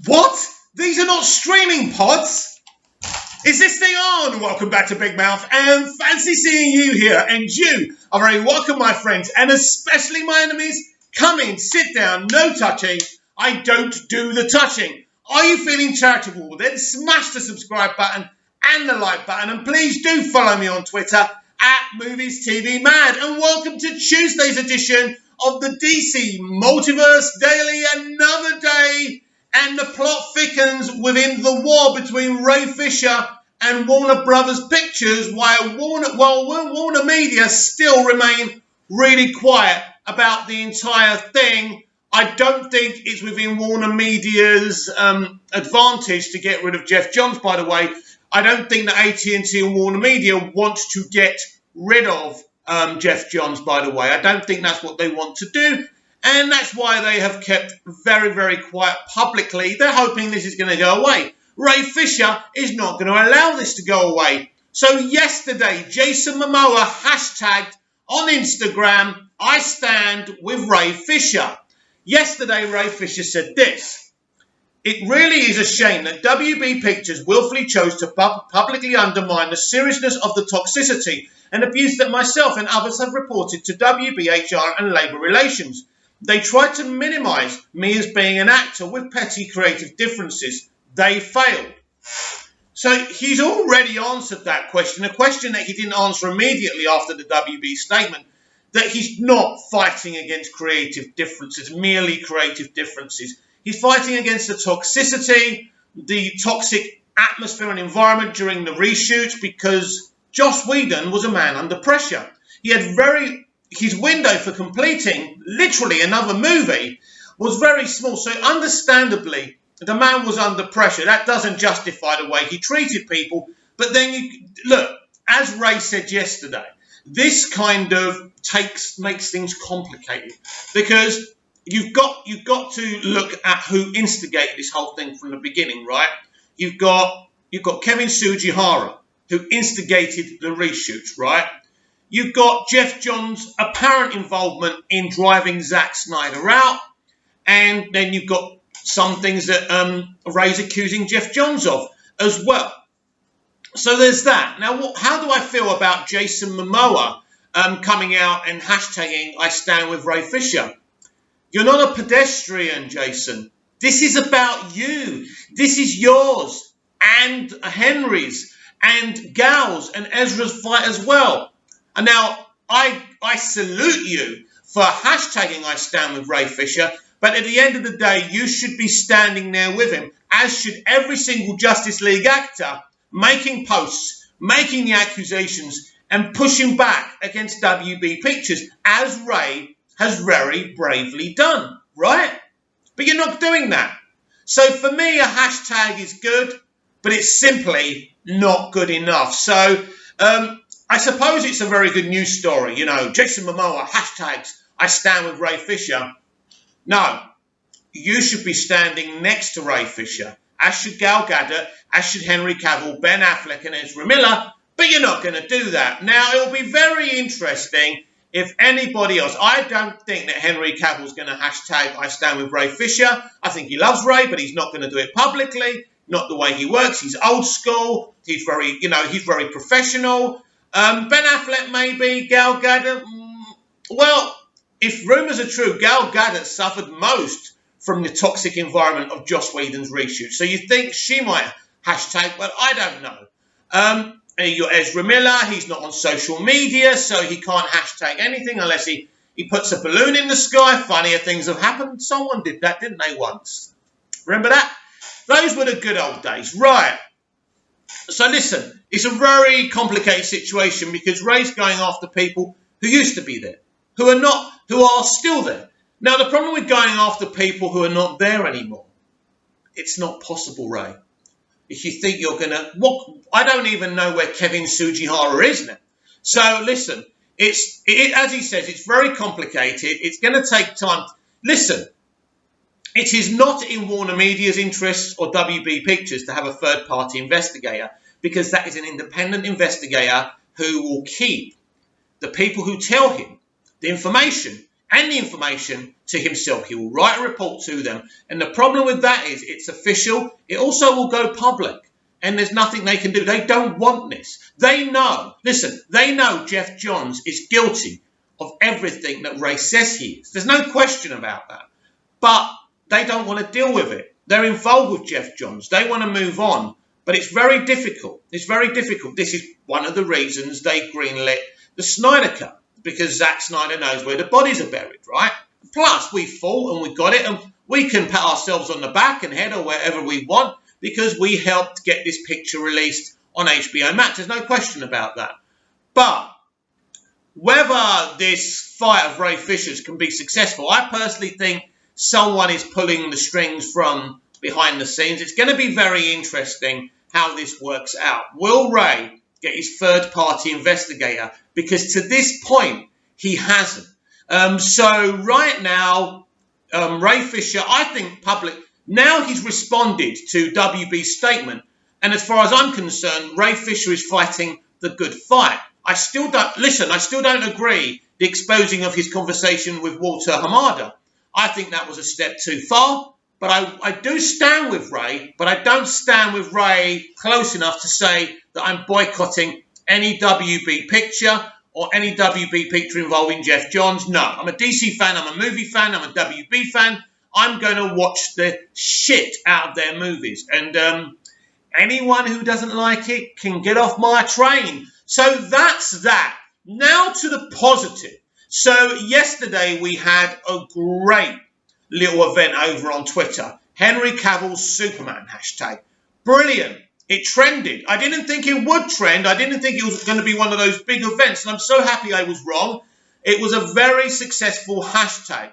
What? These are not streaming pods? Is this thing on? Welcome back to Big Mouth, and fancy seeing you here. And you are very welcome, my friends, and especially my enemies. Come in, sit down, no touching. I don't do the touching. Are you feeling charitable? Then smash the subscribe button and the like button, and please do follow me on Twitter at Movies TV Mad. And welcome to Tuesday's edition of the DC Multiverse Daily. Another day, and the plot thickens within the war between Ray Fisher and Warner Brothers Pictures, while Warner Media still remain really quiet about the entire thing. I don't think it's within Warner Media's advantage to get rid of Jeff Johns, by the way. I don't think that AT&T and Warner Media want to get rid of Jeff Johns, by the way. I don't think that's what they want to do. And that's why they have kept very, very quiet publicly. They're hoping this is going to go away. Ray Fisher is not going to allow this to go away. So yesterday, Jason Momoa hashtagged on Instagram, "I stand with Ray Fisher." Yesterday, Ray Fisher said this: "It really is a shame that WB Pictures willfully chose to publicly undermine the seriousness of the toxicity and abuse that myself and others have reported to WB HR and Labour Relations. They tried to minimise me as being an actor with petty creative differences. They failed." So he's already answered that question, a question that he didn't answer immediately after the WB statement, that he's not fighting against creative differences, merely creative differences. He's fighting against the toxicity, the toxic atmosphere and environment during the reshoots, because Joss Whedon was a man under pressure. He had his window for completing literally another movie was very small. So understandably, the man was under pressure. That doesn't justify the way he treated people. But then look, as Ray said yesterday, this kind of makes things complicated, because you've got to look at who instigated this whole thing from the beginning, right? You've got Kevin Sugihara, who instigated the reshoots, right? You've got Jeff Johns' apparent involvement in driving Zack Snyder out, and then you've got some things that Ray's accusing Jeff Johns of as well. So there's that. Now, how do I feel about Jason Momoa coming out and hashtagging "I stand with Ray Fisher"? You're not a pedestrian, Jason. This is about you. This is yours and Henry's and Gal's and Ezra's fight as well. And now I salute you for hashtagging "I stand with Ray Fisher," but at the end of the day, you should be standing there with him, as should every single Justice League actor, making posts, making the accusations, and pushing back against WB Pictures, as Ray has very bravely done, right? But you're not doing that. So for me, a hashtag is good, but it's simply not good enough. So I suppose it's a very good news story. You know, Jason Momoa hashtags "I stand with Ray Fisher." No, you should be standing next to Ray Fisher, as should Gal Gadot, as should Henry Cavill, Ben Affleck, and Ezra Miller, but you're not going to do that. Now, it'll be very interesting if anybody else. I don't think that Henry Cavill's going to hashtag "I stand with Ray Fisher." I think he loves Ray, but he's not going to do it publicly. Not the way he works. He's old school. He's very professional. Ben Affleck maybe, Gal Gadot. Well, if rumours are true, Gal Gadot suffered most from the toxic environment of Joss Whedon's reshoot. So you think she might hashtag? Well, I don't know. You're Ezra Miller. He's not on social media, so he can't hashtag anything unless he puts a balloon in the sky. Funnier things have happened. Someone did that, didn't they, once? Remember that? Those were the good old days. Right. So listen, it's a very complicated situation, because Ray's going after people who used to be there, who are still there. Now, the problem with going after people who are not there anymore, it's not possible, Ray. If you think you're going to... I don't even know where Kevin Sugihara is now. So, listen, as he says, it's very complicated. It's going to take time. Listen, it is not in Warner Media's interests or WB Pictures to have a third-party investigator, because that is an independent investigator who will keep the people who tell him the information and the information to himself. He will write a report to them. And the problem with that is it's official. It also will go public. And there's nothing they can do. They don't want this. They know, listen, they know Jeff Johns is guilty of everything that Ray says he is. There's no question about that. But they don't want to deal with it. They're involved with Jeff Johns. They want to move on. But it's very difficult. It's very difficult. This is one of the reasons they greenlit the Snyder Cut. Because Zack Snyder knows where the bodies are buried, right? Plus, we fought and we got it. And we can pat ourselves on the back and head or wherever we want, because we helped get this picture released on HBO Max. There's no question about that. But whether this fight of Ray Fisher's can be successful, I personally think someone is pulling the strings from behind the scenes. It's going to be very interesting how this works out. Will Ray get his third-party investigator? Because to this point, he hasn't. So right now, Ray Fisher, I think now he's responded to WB's statement. And as far as I'm concerned, Ray Fisher is fighting the good fight. I still don't agree the exposing of his conversation with Walter Hamada. I think that was a step too far. But I do stand with Ray, but I don't stand with Ray close enough to say that I'm boycotting any WB picture or any WB picture involving Jeff Johns. No, I'm a DC fan, I'm a movie fan, I'm a WB fan. I'm going to watch the shit out of their movies. And anyone who doesn't like it can get off my train. So that's that. Now to the positive. So yesterday we had a great little event over on Twitter. Henry Cavill's Superman hashtag. Brilliant. It trended. I didn't think it would trend. I didn't think it was going to be one of those big events. And I'm so happy I was wrong. It was a very successful hashtag.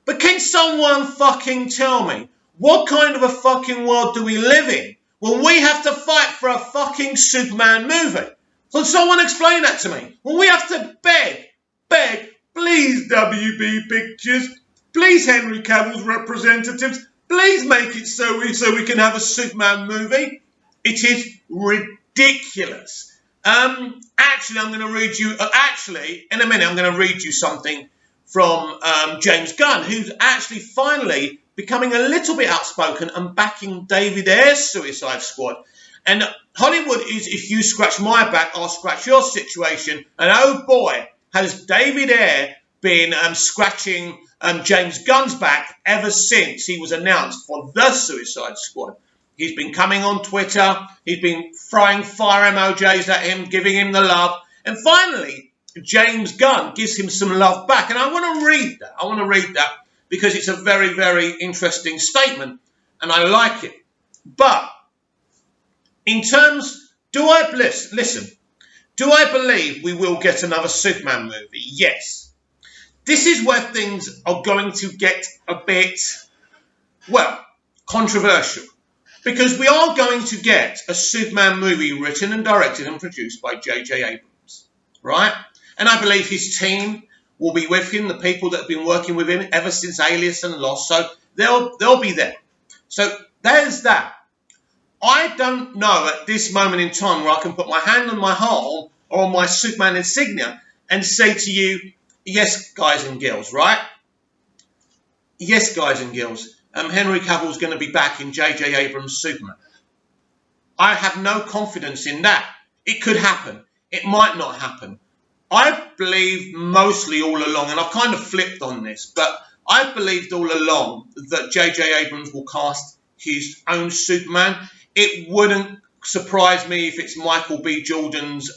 But can someone fucking tell me, what kind of a fucking world do we live in when we have to fight for a fucking Superman movie? Can someone explain that to me? When we have to beg, please WB Pictures, please Henry Cavill's representatives, please make it so we can have a Superman movie. It is ridiculous. Actually, I'm going to read you, in a minute, I'm going to read you something from James Gunn, who's actually finally becoming a little bit outspoken and backing David Ayer's Suicide Squad. And Hollywood is, if you scratch my back, I'll scratch your situation. And oh boy, has David Ayer been scratching James Gunn's back ever since he was announced for the Suicide Squad. He's been coming on Twitter. He's been throwing fire emojis at him, giving him the love. And finally, James Gunn gives him some love back. And I want to read that. Because it's a very, very interesting statement. And I like it. But in terms, do I believe we will get another Superman movie? Yes. This is where things are going to get a bit, controversial. Because we are going to get a Superman movie written and directed and produced by J.J. Abrams, right? And I believe his team will be with him, the people that have been working with him ever since Alias and Lost, so they'll be there. So there's that. I don't know at this moment in time where I can put my hand on my heart or on my Superman insignia and say to you, yes, guys and girls, right? Yes, guys and girls. Henry Cavill's going to be back in J.J. Abrams' Superman. I have no confidence in that. It could happen. It might not happen. I believed mostly all along, and I've kind of flipped on this, but I believed all along that J.J. Abrams will cast his own Superman. It wouldn't surprise me if it's Michael B. Jordan's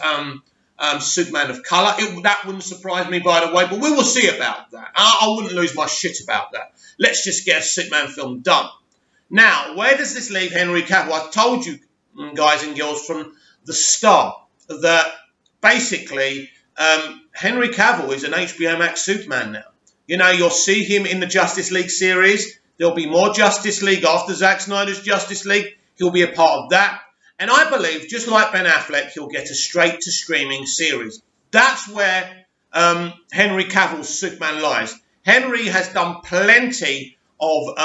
Superman of colour. That wouldn't surprise me, by the way, but we will see about that. I wouldn't lose my shit about that. Let's just get a Superman film done. Now, where does this leave Henry Cavill? I told you, guys and girls, from the start that basically Henry Cavill is an HBO Max Superman now. You know, you'll see him in the Justice League series. There'll be more Justice League after Zack Snyder's Justice League. He'll be a part of that. And I believe, just like Ben Affleck, he'll get a straight-to-streaming series. That's where Henry Cavill's Superman lies. Henry has done plenty of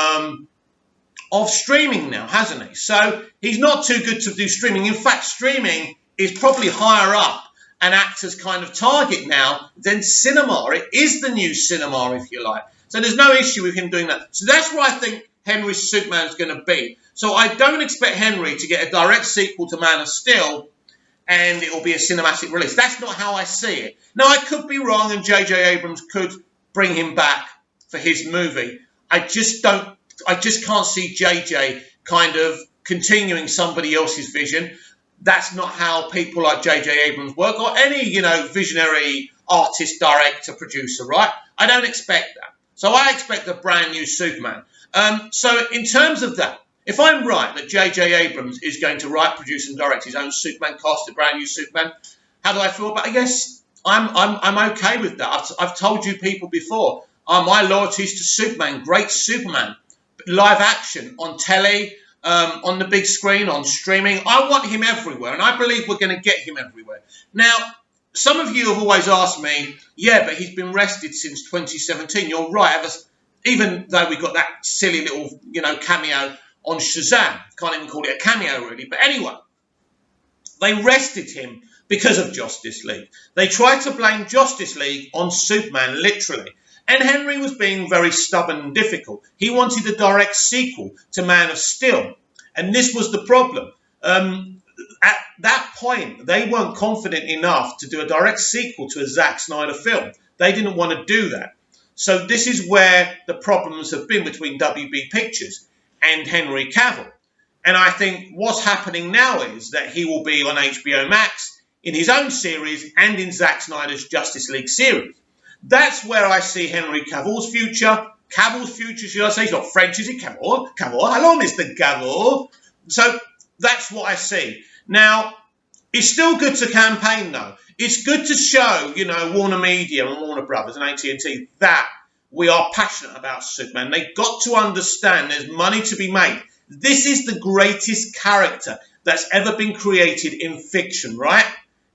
streaming now, hasn't he? So he's not too good to do streaming. In fact, streaming is probably higher up an actor's kind of target now, then cinema. It is the new cinema, if you like. So there's no issue with him doing that. So that's where I think Henry's Superman is going to be. So I don't expect Henry to get a direct sequel to Man of Steel and it will be a cinematic release. That's not how I see it. Now, I could be wrong and J.J. Abrams could bring him back for his movie. I just can't see J.J. kind of continuing somebody else's vision. That's not how people like J.J. Abrams work, or any, visionary artist, director, producer, right? I don't expect that. So I expect a brand new Superman. So in terms of that, if I'm right that J.J. Abrams is going to write, produce, and direct his own Superman cast, a brand new Superman, how do I feel about it? Yes, I'm okay with that. I've told you people before, my loyalties to Superman, great Superman, live action, on telly, on the big screen, on streaming. I want him everywhere, and I believe we're going to get him everywhere. Now, some of you have always asked me, yeah, but he's been rested since 2017. You're right, even though we got that silly little, cameo on Shazam. Can't even call it a cameo, really. But anyway, they rested him because of Justice League. They tried to blame Justice League on Superman, literally. And Henry was being very stubborn and difficult. He wanted a direct sequel to Man of Steel. And this was the problem. At that point, they weren't confident enough to do a direct sequel to a Zack Snyder film. They didn't want to do that. So this is where the problems have been between WB Pictures and Henry Cavill. And I think what's happening now is that he will be on HBO Max in his own series and in Zack Snyder's Justice League series. That's where I see Henry Cavill's future. Cavill's future, should I say? He's not French, is he? Cavill. Hello, Mr. Cavill. So that's what I see. Now, it's still good to campaign, though. It's good to show, Warner Media and Warner Brothers and AT&T that we are passionate about Superman. They've got to understand there's money to be made. This is the greatest character that's ever been created in fiction, right?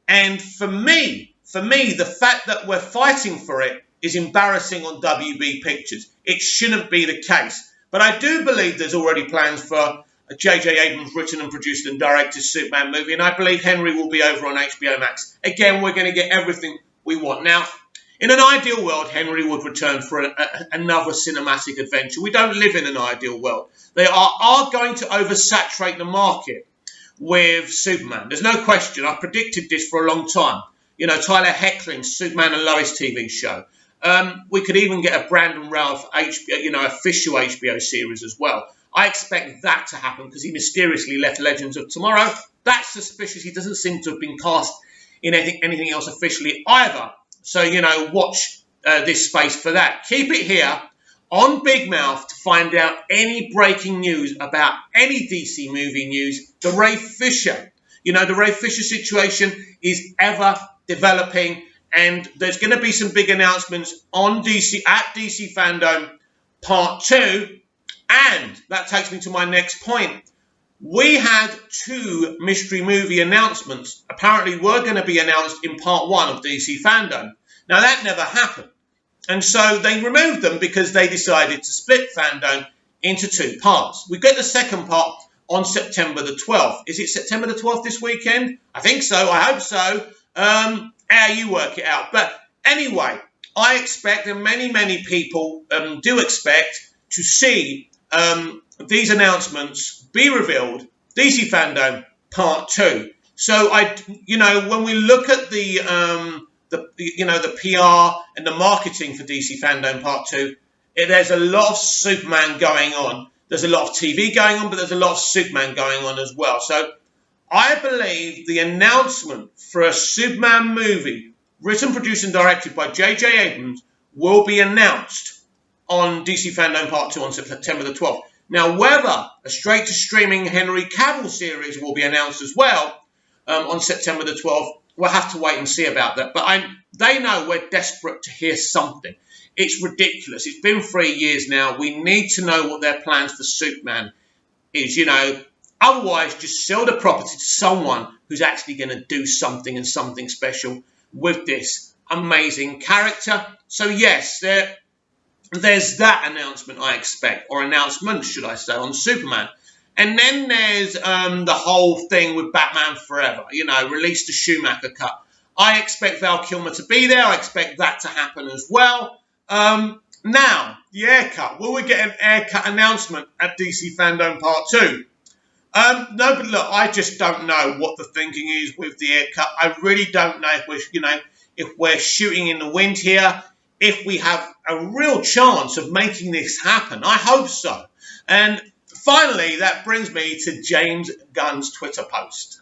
And for me, the fact that we're fighting for it is embarrassing on WB Pictures. It shouldn't be the case. But I do believe there's already plans for a J.J. Abrams written and produced and directed Superman movie, and I believe Henry will be over on HBO Max. Again, we're going to get everything we want. Now, in an ideal world, Henry would return for another cinematic adventure. We don't live in an ideal world. They are going to oversaturate the market with Superman. There's no question. I've predicted this for a long time. Tyler Heckling's Superman and Lois TV show. We could even get a Brandon Routh official HBO series as well. I expect that to happen because he mysteriously left Legends of Tomorrow. That's suspicious. He doesn't seem to have been cast in anything else officially either. So, watch this space for that. Keep it here on Big Mouth to find out any breaking news about any DC movie news. The Ray Fisher. The Ray Fisher situation is ever developing, and there's going to be some big announcements on DC Fandom Part 2. And that takes me to my next point. We had 2 mystery movie announcements apparently were going to be announced in Part 1 of DC Fandom. Now, that never happened. And so they removed them because they decided to split Fandom into 2 parts. We get the second part on September the 12th. Is it September the 12th this weekend? I think so. I hope so. How you work it out. But anyway, I expect, and many people do expect, to see these announcements be revealed, DC Fandom Part 2. So when we look at the PR and the marketing for DC Fandom Part 2, there's a lot of Superman going on. There's a lot of TV going on, but there's a lot of Superman going on as well. So I believe the announcement for a Superman movie, written, produced, and directed by J.J. Abrams, will be announced on DC Fandom Part 2 on September the 12th. Now, whether a straight-to-streaming Henry Cavill series will be announced as well on September the 12th, we'll have to wait and see about that. But they know we're desperate to hear something. It's ridiculous. It's been 3 years now. We need to know what their plans for Superman is, Otherwise, just sell the property to someone who's actually going to do something and something special with this amazing character. So, yes, there's that announcement I expect, or announcement, should I say, on Superman. And then there's the whole thing with Batman Forever, release the Schumacher cut. I expect Val Kilmer to be there. I expect that to happen as well. Now, the haircut. Will we get an haircut announcement at DC Fandom Part 2? No, but look, I just don't know what the thinking is with the haircut. I really don't know if we're shooting in the wind here, if we have a real chance of making this happen. I hope so. And finally, that brings me to James Gunn's Twitter post.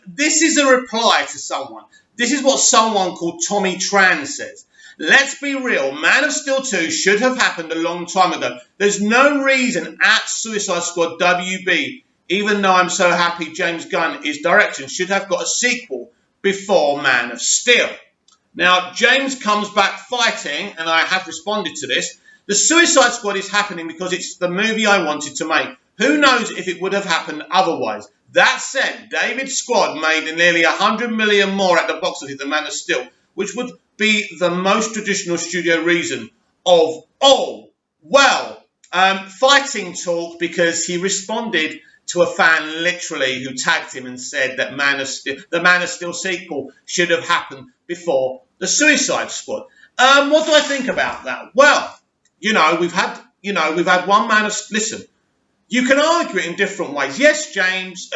This is a reply to someone. This is what someone called Tommy Tran says. Let's be real, Man of Steel 2 should have happened a long time ago. There's no reason at Suicide Squad WB, even though I'm so happy James Gunn is directing, should have got a sequel before Man of Steel. Now, James comes back fighting, and I have responded to this. The Suicide Squad is happening because it's the movie I wanted to make. Who knows if it would have happened otherwise? That said, David's squad made nearly 100 million more at the box office than Man of Steel, which would be the most traditional studio reason of all. Well, fighting talk because he responded to a fan literally who tagged him and said that the Man of Steel sequel should have happened before the Suicide Squad. What do I think about that? Well, we've had one Man of Steel. Listen, you can argue it in different ways. Yes, James,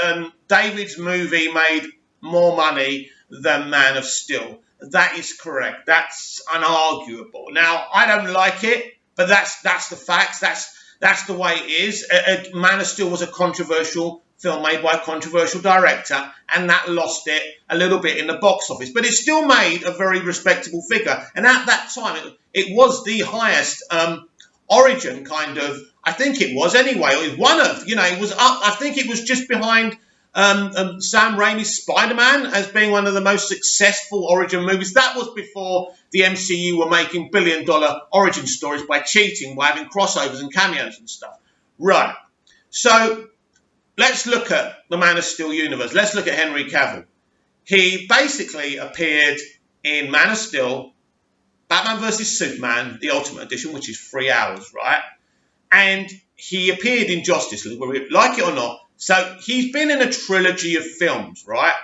David's movie made more money than Man of Steel. That is correct. That's unarguable. Now, I don't like it, but that's the facts. That's the way it is. Man of Steel was a controversial film made by a controversial director, and that lost it a little bit in the box office. But it still made a very respectable figure. And at that time, it was the highest origin kind of, I think it was anyway. It was one of, it was up, I think it was just behind Sam Raimi's Spider-Man as being one of the most successful origin movies. That was before the MCU were making billion-dollar origin stories by cheating, by having crossovers and cameos and stuff. Right. So let's look at the Man of Steel universe. Let's look at Henry Cavill. He basically appeared in Man of Steel, Batman vs. Superman, the Ultimate Edition, which is 3 hours, right? And he appeared in Justice League, whether you like it or not. So he's been in a trilogy of films, right?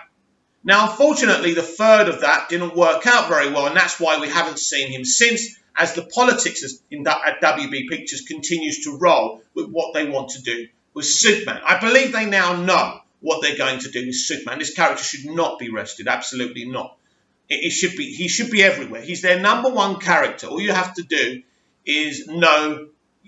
Now, unfortunately, the third of that didn't work out very well, and that's why we haven't seen him since, as the politics at WB Pictures continues to roll with what they want to do with Superman. I believe they now know what they're going to do with Superman. This character should not be rested, absolutely not. He should be everywhere. He's their number one character. All you have to do is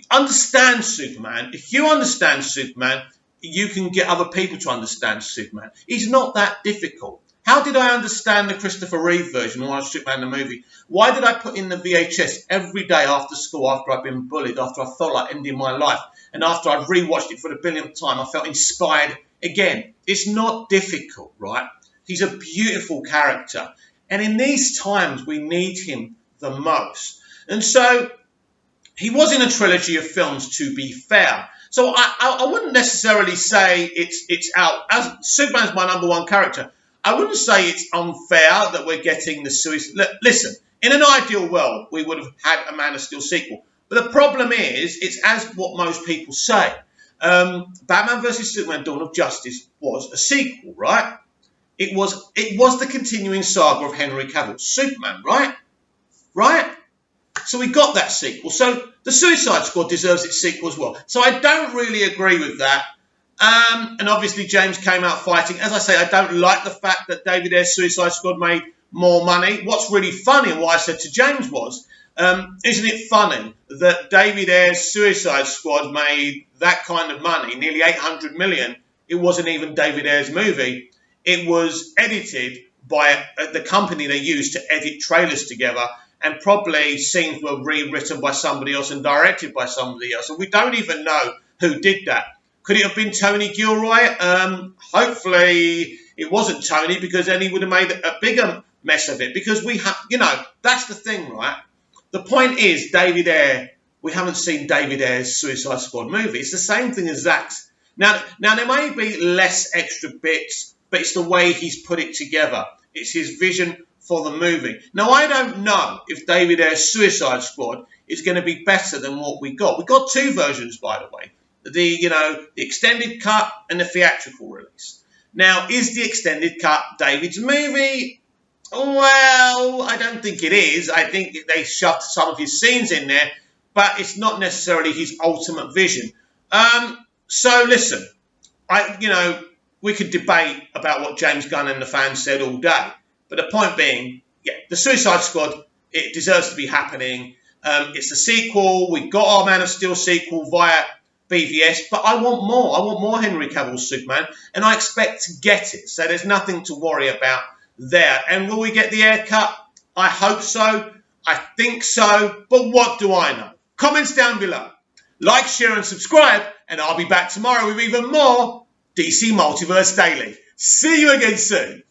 understand Superman. If you understand Superman, you can get other people to understand Superman. He's not that difficult. How did I understand the Christopher Reeve version when I was Superman the movie? Why did I put in the VHS every day after school, after I'd been bullied, after I felt like ending my life, and after I'd rewatched it for the billionth time, I felt inspired again? It's not difficult, right? He's a beautiful character. And in these times, we need him the most. And so he was in a trilogy of films, to be fair. So I wouldn't necessarily say it's out. As Superman's my number one character, I wouldn't say it's unfair that we're getting the Suicide. Listen, in an ideal world, we would have had a Man of Steel sequel. But the problem is, it's as what most people say. Batman vs. Superman: Dawn of Justice was a sequel, right? It was the continuing saga of Henry Cavill's Superman, right? Right? So we got that sequel. So the Suicide Squad deserves its sequel as well. So I don't really agree with that. And obviously James came out fighting. As I say, I don't like the fact that David Ayer's Suicide Squad made more money. What's really funny, and what I said to James was, isn't it funny that David Ayer's Suicide Squad made that kind of money, nearly 800 million? It wasn't even David Ayer's movie. It was edited by the company they used to edit trailers together, and probably scenes were rewritten by somebody else and directed by somebody else. And we don't even know who did that. Could it have been Tony Gilroy? Hopefully it wasn't Tony, because then he would have made a bigger mess of it. Because we have, that's the thing, right? The point is, David Ayer, we haven't seen David Ayer's Suicide Squad movie. It's the same thing as Zack's. Now there may be less extra bits, but it's the way he's put it together. It's his vision for the movie. Now, I don't know if David Ayer's Suicide Squad is going to be better than what we got. We got two versions, by the way. The extended cut and the theatrical release. Now, is the extended cut David's movie? Well, I don't think it is. I think they shoved some of his scenes in there, but it's not necessarily his ultimate vision. So listen, we could debate about what James Gunn and the fans said all day, but the point being, yeah, the Suicide Squad, it deserves to be happening. It's a sequel. We got our Man of Steel sequel via BVS, but I want more. I want more Henry Cavill's Superman, and I expect to get it. So there's nothing to worry about there. And will we get the haircut? I hope so. I think so. But what do I know? Comments down below. Like, share, and subscribe, and I'll be back tomorrow with even more DC Multiverse Daily. See you again soon.